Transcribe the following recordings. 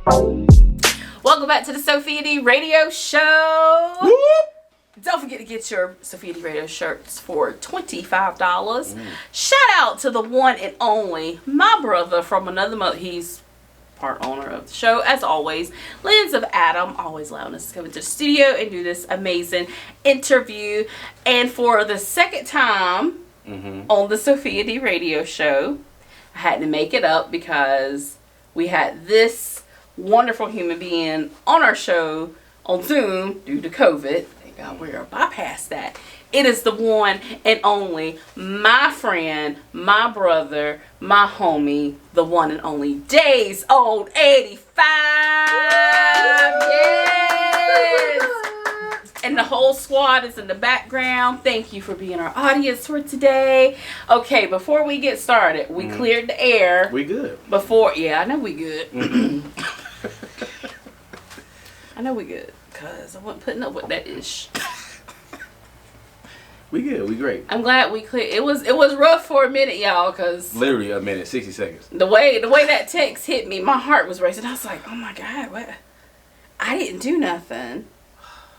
Welcome back to the Sophia D Radio Show. Whoop. Don't forget to get your Sophia D Radio shirts for $25. Shout out to the one and only, my brother from another mother. He's part owner of the show, as always. Lens of Adam, always allowing us to come into the studio and do this amazing interview. And for the second time on the Sophia D Radio Show, I had to make it up because we had this wonderful human being on our show on Zoom due to COVID. Thank God we are bypassed that. It is the one and only, my friend, my brother, my homie, the one and only Days Old 85. Yes! And the whole squad is in the background. Thank you for being our audience for today. Okay, before we get started, we cleared the air. We good. Yeah, I know we good. I know we good, because I wasn't putting up with that ish. We good. We great. I'm glad we cleared. It was rough for a minute, y'all, because Literally a minute, 60 seconds. the way that text hit me, my heart was racing. I was like, oh my God, what? I didn't do nothing.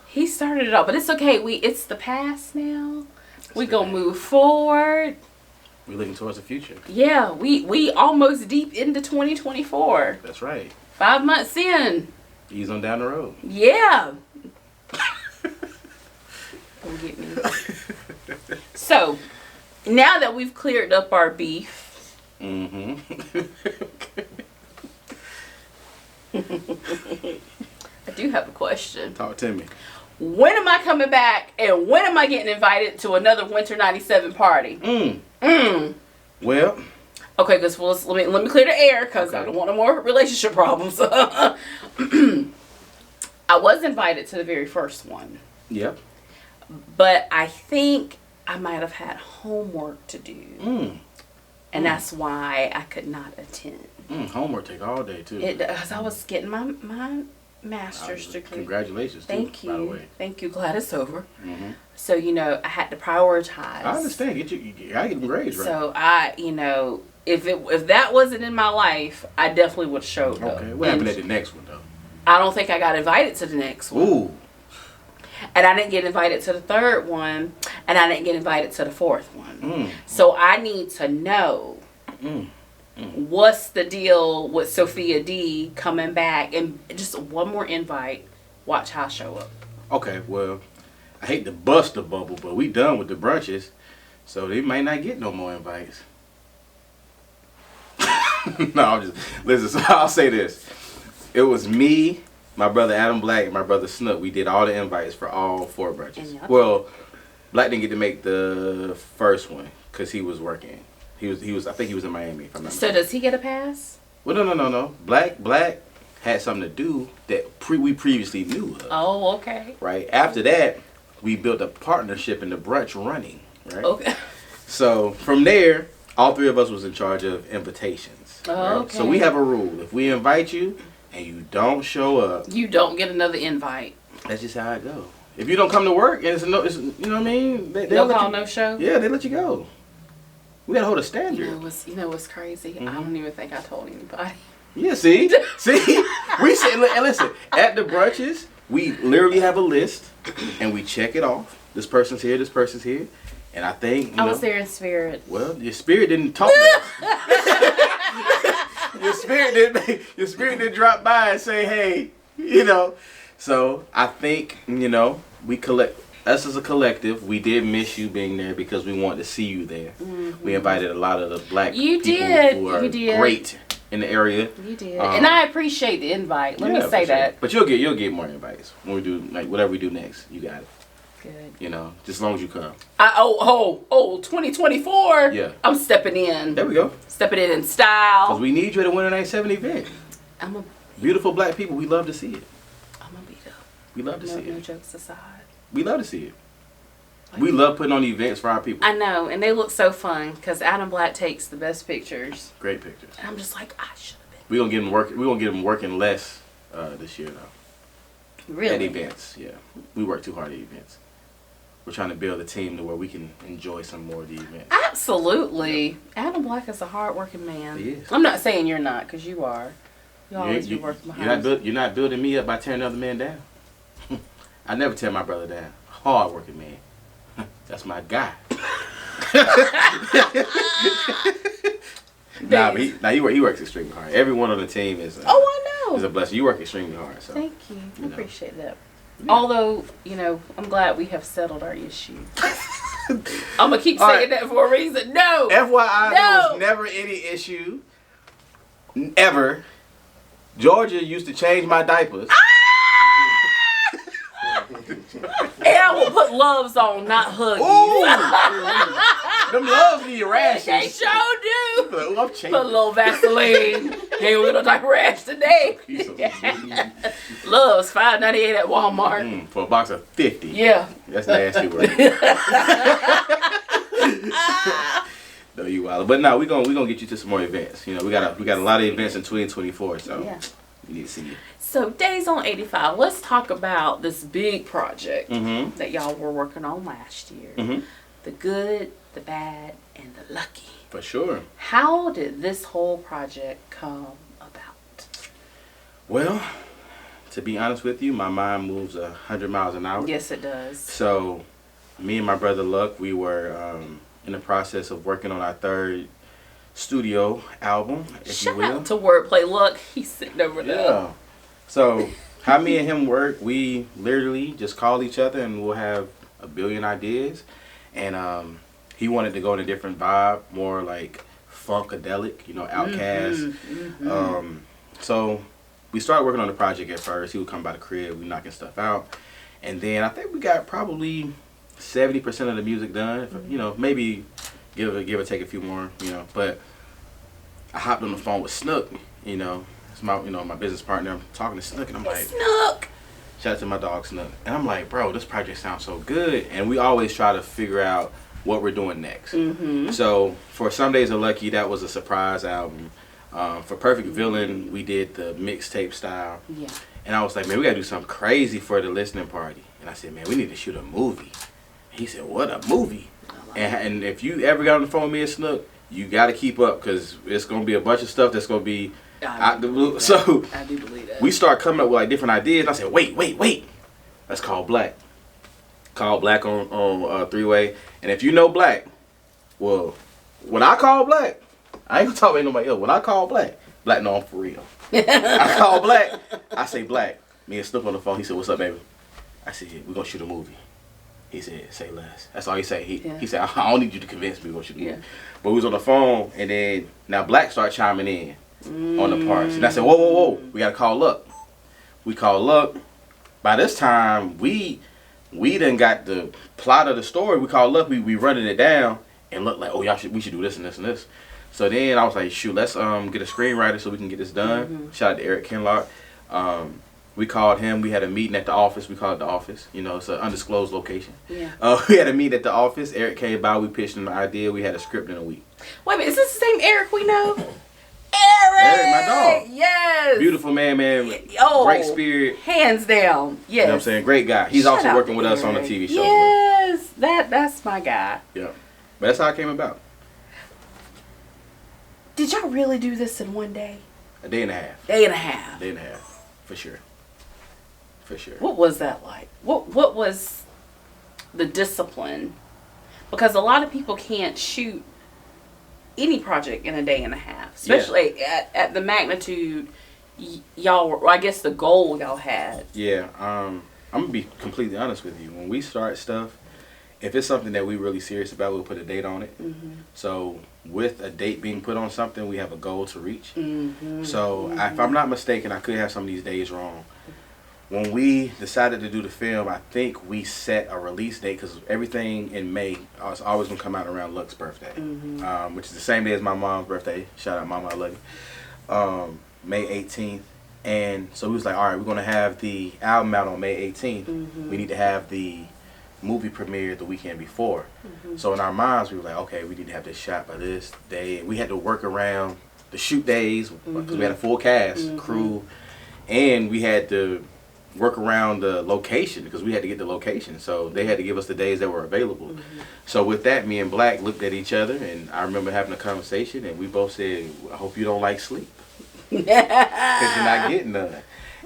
He started it all, but it's okay. It's the past now. We gonna move forward. We're looking towards the future. Yeah, we almost deep into 2024. That's right. 5 months in. Ease on down the road. Yeah. Don't get me. So, now that we've cleared up our beef. I do have a question. Talk to me. When am I coming back, and when am I getting invited to another Winter 97 party? Well. Okay, because let me clear the air, because I don't want no more relationship problems. I was invited to the very first one. Yep. But I think I might have had homework to do. And that's why I could not attend. Homework take all day, too. It does. I was getting my master's degree. Congratulations, too, Thank you. by the way. Thank you. Glad it's over. So, I had to prioritize. I understand. You gotta get them grades right. So, if that wasn't in my life, I definitely would have showed up. Okay. What happened at the next one, though? I don't think I got invited to the next one. Ooh. And I didn't get invited to the third one. And I didn't get invited to the fourth one. So I need to know what's the deal with Sophia D coming back. And just one more invite. Watch how I show up. Okay, well, I hate to bust the bubble, but we done with the brunches. So they might not get no more invites. No, listen, so I'll say this. It was me, my brother Adam Black, and my brother Snook. We did all the invites for all 4 brunches. Well, Black didn't get to make the first one because he was working. He was. I think he was in Miami. If I'm not mistaken. So does he get a pass? Well, no. Black had something to do that we previously knew of. Oh, okay. Right. After that, we built a partnership in the brunch running. Right. Okay. So from there, all 3 of us was in charge of invitations. Oh, right? okay. So we have a rule: if we invite you and you don't show up, you don't get another invite. That's just how it goes. If you don't come to work, and it's you know what I mean? No call, no show? Yeah, they let you go. We gotta hold a standard. You know what's crazy? I don't even think I told anybody. Yeah, see? We said, and listen, at the brunches, we literally have a list, and we check it off. This person's here, and I think, I was there in spirit. Well, your spirit didn't talk to us. Your spirit didn't drop by and say, hey, So I think, we collect. Us as a collective, we did miss you being there because we wanted to see you there. We invited a lot of the black people who are great in the area. You did, and I appreciate the invite. Let me say that. But you'll get more invites when we do whatever we do next. You got it. Good. Just as long as you come. 2024. Yeah. I'm stepping in. There we go. Stepping in style. Because we need you at a Winter 97 event. Beautiful black people. We love to see it. I'm gonna be there. We love to see it. No jokes aside. We love to see it. We love putting on events for our people. I know, and they look so fun because Adam Black takes the best pictures. Great pictures. And I'm just like, I should have been. We're gonna get them working. We're gonna get them working less this year though. Really? At events, yeah. We work too hard at events. We're trying to build a team to where we can enjoy some more of the events. Absolutely. Yep. Adam Black is a hard-working man. He is. I'm not saying you're not, because you are. You always be working behind. You're not building me up by tearing another man down. I never tear my brother down. Hard working man. That's my guy. But he works extremely hard. Everyone on the team is. I know. Is a blessing. You work extremely hard. So. Thank you. I appreciate that. Yeah. Although, I'm glad we have settled our issue. I'm gonna keep saying that for a reason. No. FYI, there was never any issue. Ever. Georgia used to change my diapers. And I will put loves on, not huggies. Them loves need rashes. They sure do. I'm put a little Vaseline. Hey, we're gonna take a rash today. Loves $5.98 at Walmart. For a box of 50. Yeah. That's nasty work. No, you wild. But no, we're gonna get you to some more events. We got a lot of events in 2024, so we need to see you. So Days on 85, let's talk about this big project that y'all were working on last year. The good, the bad, and the lucky. For sure. How did this whole project come about? Well, to be honest with you, my mind moves 100 miles an hour. Yes, it does. So, me and my brother Luck, we were in the process of working on our third studio album, if you will. Shout out to Wordplay Luck. He's sitting over there. Yeah. So, how me and him work, we literally just call each other and we'll have a billion ideas. And he wanted to go in a different vibe, more like funkadelic, Outkast. So we started working on the project at first. He would come by the crib, we knocking stuff out. And then I think we got probably 70% of the music done. Maybe give or take a few more, But I hopped on the phone with Snook, It's my business partner. I'm talking to Snook and I'm like, Snook! Shout out to my dog Snook. And I'm like, bro, this project sounds so good. And we always try to figure out what we're doing next. So for Some Days Are Lucky, that was a surprise album. For Perfect Villain, we did the mixtape style. Yeah. And I was like, man, we got to do something crazy for the listening party. And I said, man, we need to shoot a movie. And he said, what, a movie? And if you ever got on the phone with me and Snook, you got to keep up because it's going to be a bunch of stuff that's going to be out the blue. So I do believe that. We start coming up with like different ideas. And I said, wait. Let's call Black. Call Black on three-way. And if you know Black, well, when I call Black, I ain't gonna talk about nobody else. When I call Black know I'm for real. I call Black. I say, Black. Me and Snoop on the phone. He said, what's up, baby? I said, we're gonna shoot a movie. He said, say less. That's all he said. He said, I don't need you to convince me we're gonna shoot a movie. But we was on the phone, and then now Black started chiming in on the parts. And I said, whoa. We gotta call up. We call up. By this time, we done got the plot of the story. We call up. We running it down and look like, we should do this and this and this. So then I was like, shoot, let's get a screenwriter so we can get this done. Shout out to Eric Kinlock. We called him. We had a meeting at the office. We called it the office. It's an undisclosed location. Yeah. We had a meeting at the office. Eric came by. We pitched him the idea. We had a script in a week. Wait a minute. Is this the same Eric we know? Eric, my dog. Yes. Beautiful man. Great spirit. Hands down. Yes. You know what I'm saying? Great guy. He's also working with us on the TV show. Yes. That's my guy. Yeah. But that's how it came about. Did y'all really do this in one day? A day and a half. Day and a half. Day and a half. For sure. What was that like? What was the discipline? Because a lot of people can't shoot any project in a day and a half, especially at the magnitude y'all were, I guess the goal y'all had. Yeah, I'm gonna be completely honest with you. When we start stuff, if it's something that we're really serious about, we'll put a date on it. So with a date being put on something, we have a goal to reach. So if I'm not mistaken, I could have some of these days wrong. When we decided to do the film, I think we set a release date because everything in May is always going to come out around Luck's birthday, which is the same day as my mom's birthday. Shout out, Mama, I love you. May 18th. And so we was like, all right, we're going to have the album out on May 18th. We need to have the movie premiere the weekend before. So in our minds, we were like, okay, we need to have this shot by this day. And we had to work around the shoot days because we had a full cast, crew, and we had to work around the location because we had to get the location. So they had to give us the days that were available. So with that, me and Black looked at each other, and I remember having a conversation, and we both said, I hope you don't like sleep. Because you're not getting none.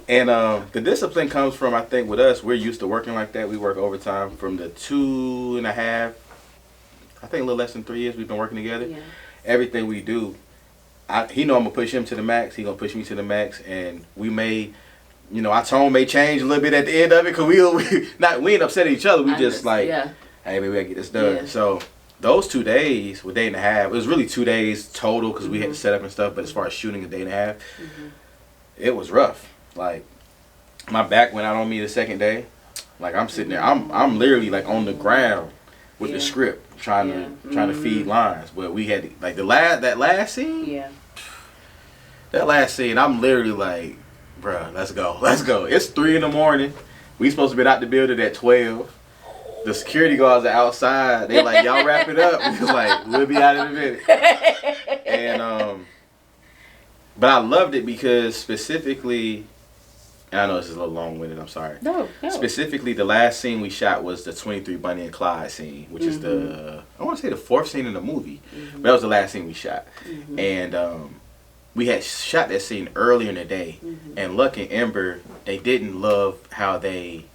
And the discipline comes from, I think, with us, we're used to working like that. We work overtime from the 2.5, I think a little less than 3 years we've been working together. Yeah. Everything we do, he know I'm going to push him to the max. He going to push me to the max. And we may, our tone may change a little bit at the end of it because we ain't upset at each other. We just like, hey, maybe we got to get this done. Yeah. So those 2 days, a day and a half, it was really 2 days total because we had to set up and stuff. But as far as shooting, a day and a half, it was rough. Like, my back went out on me the second day. Like, I'm sitting there. I'm literally, like, on the ground with the script trying to feed lines. But we had, like, that last scene. Yeah. That last scene, I'm literally like, bruh, let's go. Let's go. It's 3 a.m. We supposed to be out the building at 12. The security guards are outside. They like, y'all wrap it up. We was like, we'll be out in a minute. And, but I loved it because specifically, and I know this is a little long-winded, I'm sorry. No. Specifically, the last scene we shot was the 23 Bonnie and Clyde scene, which is I want to say the 4th scene in the movie. But that was the last scene we shot. And we had shot that scene earlier in the day. And Luck and Ember, they didn't love how they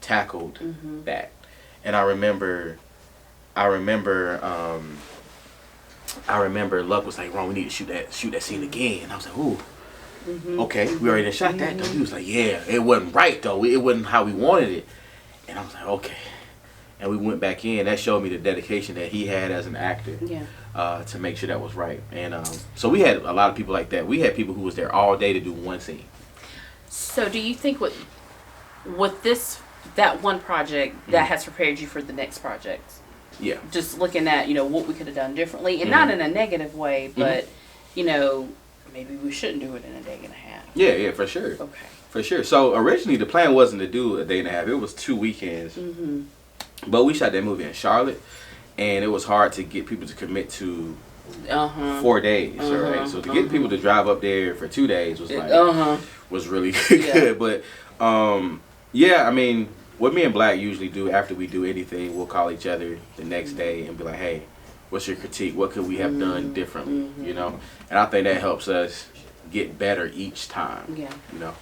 tackled that. And I remember Luck was like, Ron, we need to shoot that scene again. And I was like, ooh. Okay, we already shot that though. He was like, yeah, it wasn't right though. It wasn't how we wanted it. And I was like, okay. And we went back in. That showed me the dedication that he had as an actor to make sure that was right. And so we had a lot of people like that. We had people who was there all day to do one scene. So do you think with that one project that has prepared you for the next project? Yeah. Just looking at, what we could have done differently. And not in a negative way, but, maybe we shouldn't do it in a day and a half. Yeah, for sure. Okay. For sure. So originally the plan wasn't to do a day and a half. It was 2 weekends. But we shot that movie in Charlotte, and it was hard to get people to commit to 4 days. Right? So to get people to drive up there for 2 days was like was really good. But I mean, what me and Black usually do after we do anything, we'll call each other the next day and be like, hey, what's your critique? What could we have done differently? And I think that helps us get better each time.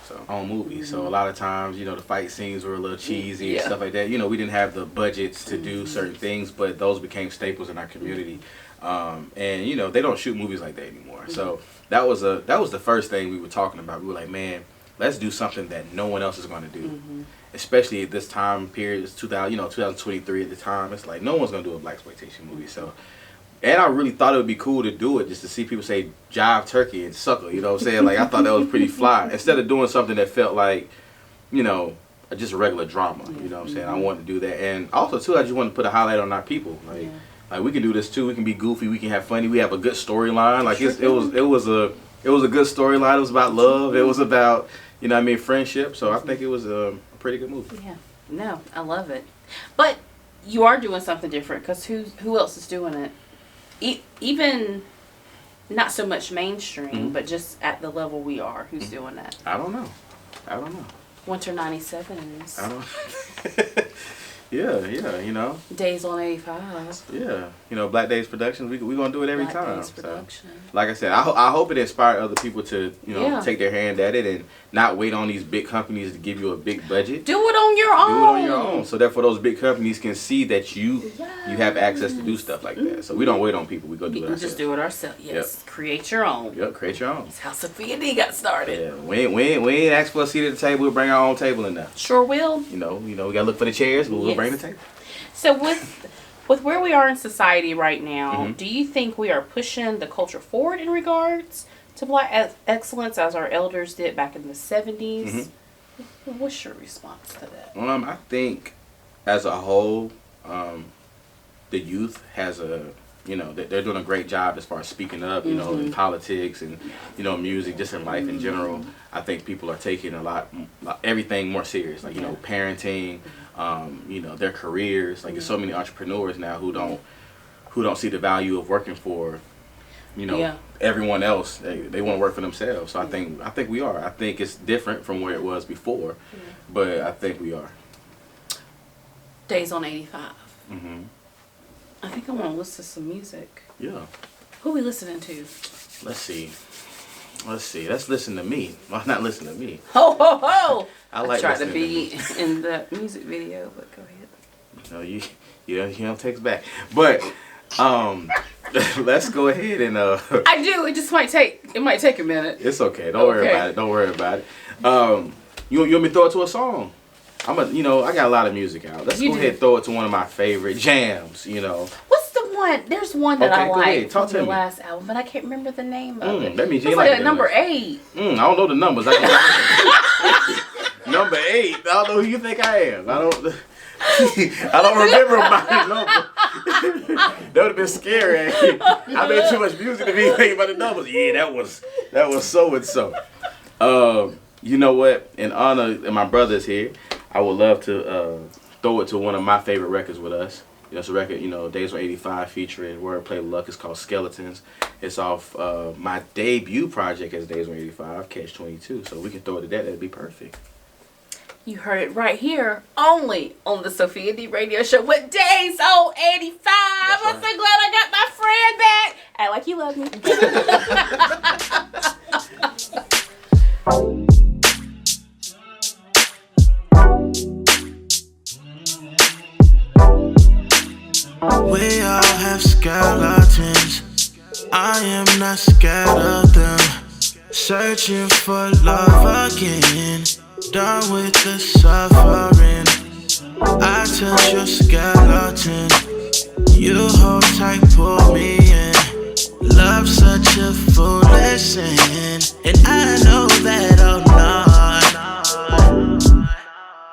So on movies. So a lot of times, the fight scenes were a little cheesy and stuff like that. We didn't have the budgets to do certain things, but those became staples in our community. And they don't shoot movies like that anymore. So that was the first thing we were talking about. We were like, man, let's do something that no one else is going to do. Especially at this time period, it's 2023 at the time. It's like no one's gonna do a blaxploitation movie. So, and I really thought it would be cool to do it just to see people say jive turkey and sucker. You know what I'm saying? Like I thought that was pretty fly. Instead of doing something that felt like, just a regular drama. You know what I'm saying? I wanted to do that, and also too, I just wanted to put a highlight on our people. Like we can do this too. We can be goofy. We can have funny. We have a good storyline. Like it was a good storyline. It was about love. It was about friendship. So I think it was a pretty good movie. Yeah. No, I love it. But you are doing something different because who else is doing it? Even not so much mainstream, but just at the level we are. Who's doing that? I don't know. Winter 97 is. I don't Yeah, Days on 85. Yeah, Black Days Productions, we going to do it every time. Days Production. So, like I said, I hope it inspires other people to, take their hand at it and not wait on these big companies to give you a big budget. Do it on your own. So therefore those big companies can see that you have access to do stuff like that. So we don't wait on people. We go do it ourselves. Just do it ourselves. Yes. Yep. Create your own. Yep, create your own. That's how Sophia D got started. Yeah, we ain't ask for a seat at the table. We'll bring our own table in there. Sure will. We got to look for the chairs, but we'll bring the table. So with where we are in society right now, do you think we are pushing the culture forward in regards to Black excellence as our elders did back in the 70s? What's your response to that? I think as a whole, the youth has they're doing a great job as far as speaking up, in politics and, music, just in life in general. I think people are taking everything more serious, like, parenting, their careers. Like, there's so many entrepreneurs now who don't see the value of working for, everyone else. They want to work for themselves. So I think we are. I think it's different from where it was before, but I think we are. Days on 85. I think I want to listen to some music. Yeah. Who we listening to? Let's see. Let's see. Let's listen to me. Well, not listen to me. Ho ho ho! I like tried to listening be to in the music video, but go ahead. No, you don't text back. But let's go ahead and I do. It just might take a minute. It's okay. Don't worry about it. Don't worry about it. You want me to throw it to a song? I got a lot of music out. Let's go ahead and throw it to one of my favorite jams. What's the one? There's one that I like from the last album, but I can't remember the name of it. That means you it's like at number 8. I don't know the numbers. Number 8. I don't know who you think I am. I don't remember my number. That would have been scary. I made too much music to be thinking about the numbers. Yeah, that was so and so. You know what? In honor, and my brother's here, I would love to throw it to one of my favorite records with us. It's a record, Days on 85 featuring Wordplay Luck. It's called Skeletons. It's off my debut project as Days on 85, Catch 22. So we can throw it to that. That'd be perfect. You heard it right here, only on the Sophia D Radio Show with Days on 85. Right. I'm so glad I got my friend back. Act like you love me. We all have skeletons. I am not scared of them. Searching for love again. Done with the suffering. I touch your skeleton. You hold tight, pull me in. Love such a foolish sin, and I know that I'm not.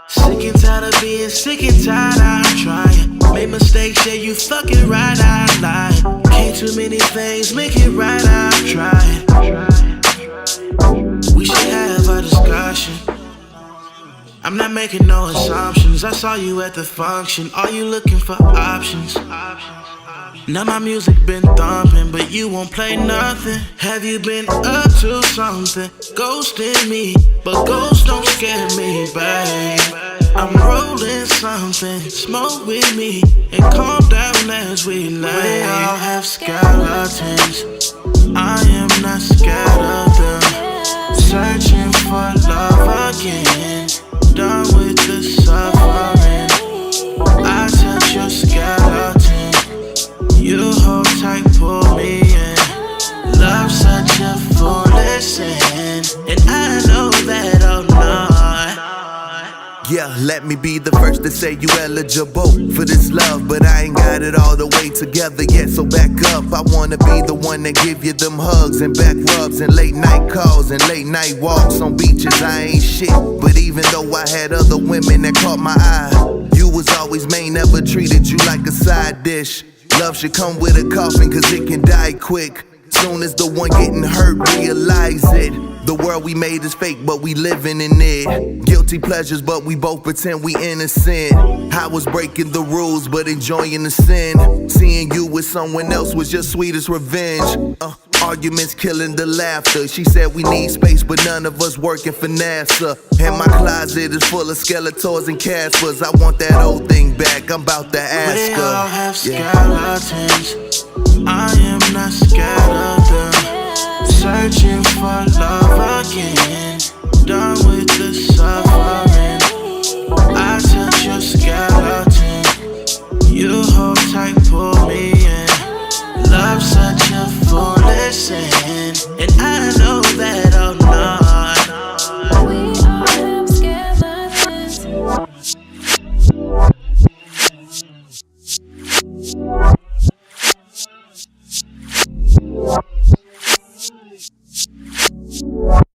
Sick and tired of being sick and tired, I'm trying. Made mistakes, yeah, you fucking right, I lied. Can't too many things, make it right, I'm trying. We should have a discussion. I'm not making no assumptions. I saw you at the function. Are you looking for options? Now my music been thumping, but you won't play nothing. Have you been up to something? Ghosting me, but ghosts don't scare me, babe. I'm rolling something, smoke with me, and calm down as we lay. We all have skeletons. I am not scared of them. Searching for love again. Done with the suffering. I touch your skeleton. You hold tight, pull me in. Love such a foolish sin, and I know that I'm not. Yeah, let me be the first to say you eligible for this love, but I ain't got it all the way together yet, so back up. I wanna be the one that give you them hugs and back rubs and late night calls and late night walks on beaches. I ain't shit, but even though I had other women that caught my eye, you was always main, never treated you like a side dish. Love should come with a coffin, cause it can die quick. Soon as the one getting hurt realize it. The world we made is fake, but we living in it. Guilty pleasures, but we both pretend we innocent. I was breaking the rules, but enjoying the sin. Seeing you with someone else was your sweetest revenge. Arguments killing the laughter. She said we need space, but none of us working for NASA. And my closet is full of Skeletors and Caspers. I want that old thing back, I'm about to ask her. We all have skeletons. I am not scared of them. Searching for love again. Done with the suffering.